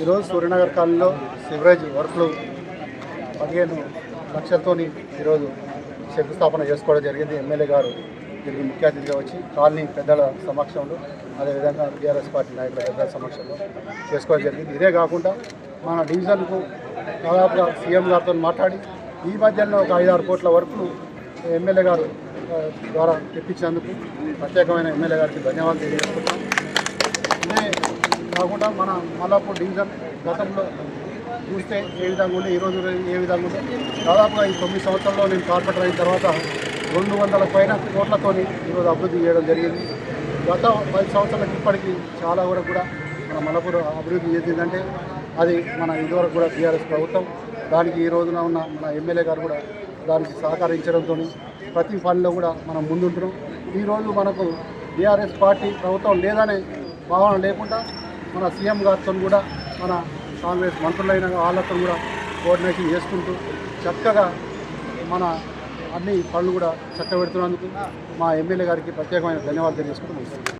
ఈరోజు సూర్యనగర్ కాలనీలో సివరేజ్ వర్క్లు 15 లక్షలతో ఈరోజు శంకుస్థాపన చేసుకోవడం జరిగింది. ఎమ్మెల్యే గారు దీనికి ముఖ్య అతిథిగా వచ్చి కాలనీ పెద్దల సమక్షంలో, అదేవిధంగా టీఆర్ఎస్ పార్టీ నాయకుల పెద్దల సమక్షంలో చేసుకోవడం జరిగింది. ఇదే కాకుండా మన డివిజన్కు దాదాపుగా సీఎం గారితో మాట్లాడి ఈ మధ్యలో ఒక 5-6 కోట్ల వరకు ఎమ్మెల్యే గారు ద్వారా తెప్పించేందుకు ప్రత్యేకమైన ఎమ్మెల్యే గారికి ధన్యవాదాలు తెలియజేస్తున్నాం. ఇదే కాకుండా మన మల్లాపూర్ డివిజన్ గతంలో చూస్తే ఏ విధంగా ఉండే, ఈరోజు ఏ విధంగా ఉండే, దాదాపుగా ఈ 9 సంవత్సరాల్లో నేను కార్పొరేటర్ అయిన తర్వాత 200 పైన కోట్లతో ఈరోజు అభివృద్ధి చేయడం జరిగింది. గత 10 సంవత్సరాలకి ఇప్పటికీ చాలా వరకు కూడా మన మల్లాపూర్ అభివృద్ధి చేసిందంటే అది మన ఇదివరకు కూడా టీఆర్ఎస్ ప్రభుత్వం. దానికి ఈ రోజున ఉన్న మన ఎమ్మెల్యే గారు కూడా దానికి సహకరించడంతో ప్రతి పనిలో కూడా మనం ముందుంటున్నాం. ఈరోజు మనకు టీఆర్ఎస్ పార్టీ ప్రభుత్వం లేదనే భావన లేకుండా మన సీఎం గారితో కూడా మన కాంగ్రెస్ మంత్రులైన వాళ్ళతో కూడా కోఆర్డినేషన్ చేసుకుంటూ చక్కగా మన అన్ని పనులు కూడా చక్కబెడుతున్నందుకు మా ఎమ్మెల్యే గారికి ప్రత్యేకమైన ధన్యవాదాలు తెలియజేసుకుంటూ